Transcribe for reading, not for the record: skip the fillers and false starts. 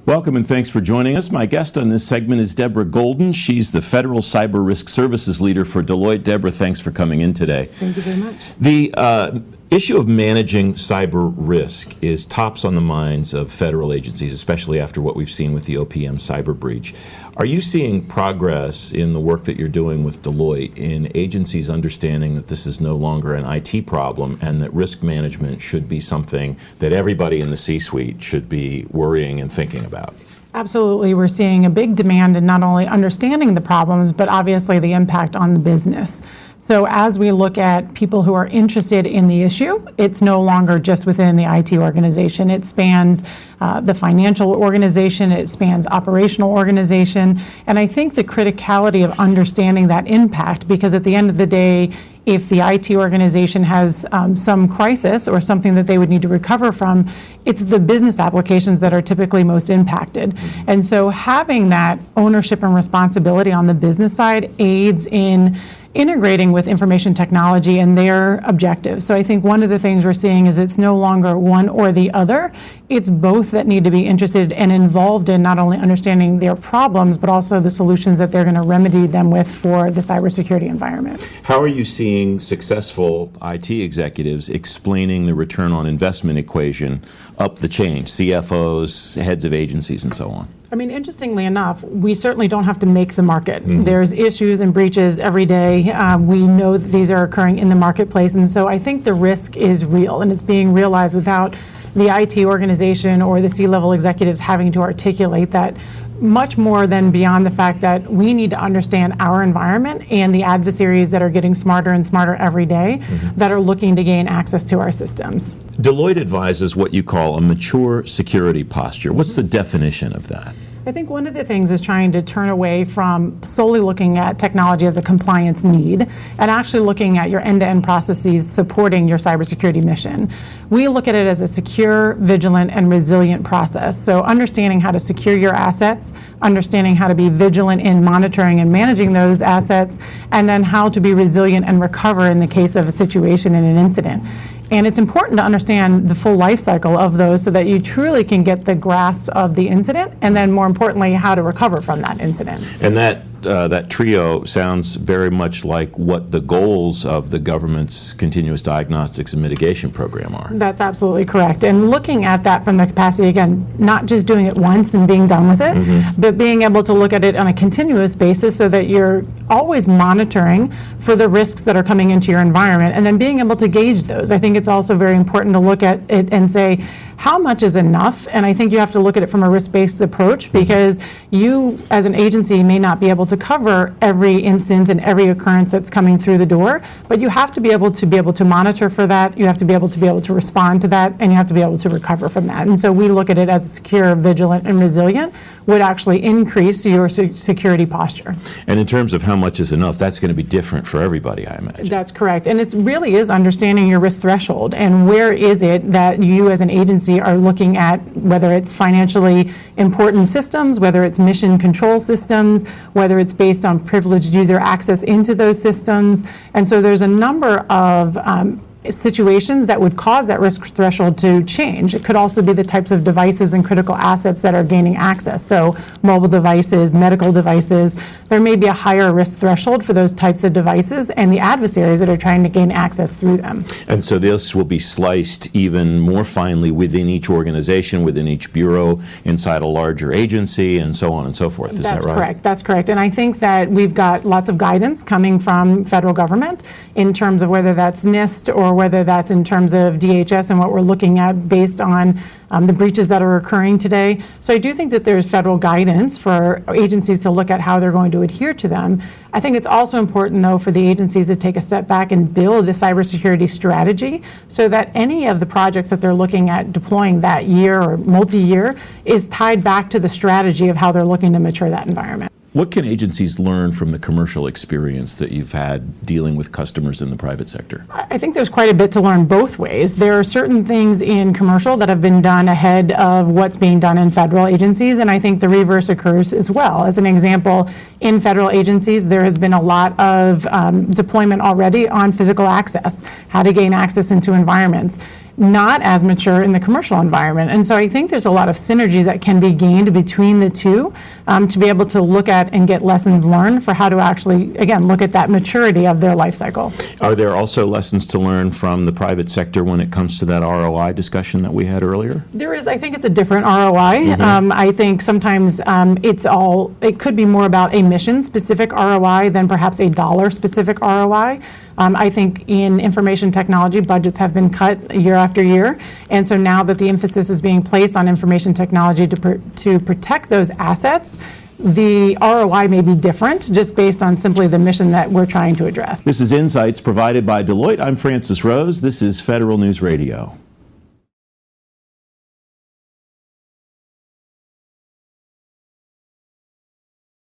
Welcome and thanks for joining us. My guest on this segment is Deborah Golden. She's the Federal Cyber Risk Services Leader for Deloitte. Deborah, thanks for coming in today. Thank you very much. The issue of managing cyber risk is tops on the minds of federal agencies, especially after what we've seen with the OPM cyber breach. Are you seeing progress in the work that you're doing with Deloitte in agencies understanding that this is no longer an IT problem and that risk management should be something that everybody in the C-suite should be worrying and thinking about? Absolutely. We're seeing a big demand in not only understanding the problems, but obviously the impact on the business. So as we look at people who are interested in the issue, it's no longer just within the IT organization. It spans the financial organization, it spans operational organization, and I think the criticality of understanding that impact, because at the end of the day, if the IT organization has some crisis or something that they would need to recover from, it's the business applications that are typically most impacted. And so having that ownership and responsibility on the business side aids in integrating with information technology and their objectives. So I think one of the things we're seeing is it's no longer one or the other. It's both that need to be interested and involved in not only understanding their problems, but also the solutions that they're going to remedy them with for the cybersecurity environment. How are you seeing successful IT executives explaining the return on investment equation up the chain, CFOs, heads of agencies, and so on? I mean, interestingly enough, we certainly don't have to make the market. There's issues and breaches every day. We know that these are occurring in the marketplace, and so I think the risk is real, and it's being realized without the IT organization or the C-level executives having to articulate that, much more than beyond the fact that we need to understand our environment and the adversaries that are getting smarter and smarter every day that are looking to gain access to our systems. Deloitte advises what you call a mature security posture. What's the definition of that? I think one of the things is trying to turn away from solely looking at technology as a compliance need and actually looking at your end-to-end processes supporting your cybersecurity mission. We look at it as a secure, vigilant, and resilient process. So understanding how to secure your assets, understanding how to be vigilant in monitoring and managing those assets, and then how to be resilient and recover in the case of a situation and an incident. And it's important to understand the full life cycle of those so that you truly can get the grasp of the incident and then, more importantly, how to recover from that incident. And that trio sounds very much like what the goals of the government's continuous diagnostics and mitigation program are. That's absolutely correct. And looking at that from the capacity, again, not just doing it once and being done with it, but being able to look at it on a continuous basis so that you're always monitoring for the risks that are coming into your environment and then being able to gauge those. I think it's also very important to look at it and say, how much is enough? And I think you have to look at it from a risk-based approach, because you, as an agency, may not be able to cover every instance and every occurrence that's coming through the door, but you have to be able to monitor for that, you have to be able to respond to that, and you have to be able to recover from that. And so we look at it as secure, vigilant, and resilient would actually increase your security posture. And in terms of how much is enough, that's going to be different for everybody, I imagine. That's correct. And it really is understanding your risk threshold and where is it that you as an agency are looking at, whether it's financially important systems, whether it's mission control systems, whether it's based on privileged user access into those systems. And so there's a number of situations that would cause that risk threshold to change. It could also be the types of devices and critical assets that are gaining access. So mobile devices, medical devices, there may be a higher risk threshold for those types of devices and the adversaries that are trying to gain access through them. And so this will be sliced even more finely within each organization, within each bureau, inside a larger agency, and so on and so forth. Is that right? That's correct. That's correct. And I think that we've got lots of guidance coming from federal government in terms of whether that's NIST or whether that's in terms of DHS and what we're looking at based on the breaches that are occurring today. So I do think that there's federal guidance for agencies to look at how they're going to adhere to them. I think it's also important, though, for the agencies to take a step back and build a cybersecurity strategy so that any of the projects that they're looking at deploying that year or multi-year is tied back to the strategy of how they're looking to mature that environment. What can agencies learn from the commercial experience that you've had dealing with customers in the private sector? I think there's quite a bit to learn both ways. There are certain things in commercial that have been done ahead of what's being done in federal agencies, and I think the reverse occurs as well. As an example, in federal agencies, there has been a lot of deployment already on physical access, how to gain access into environments. not as mature in the commercial environment. And so I think there's a lot of synergies that can be gained between the two to be able to look at and get lessons learned for how to actually, again, look at that maturity of their life cycle. Are there also lessons to learn from the private sector when it comes to that ROI discussion that we had earlier? There is. I think it's a different ROI. I think sometimes it could be more about a mission-specific ROI than perhaps a dollar-specific ROI. I think in information technology, budgets have been cut year after year, and so now that the emphasis is being placed on information technology to protect those assets, the ROI may be different just based on simply the mission that we're trying to address. This is Insights provided by Deloitte. I'm Francis Rose. This is Federal News Radio.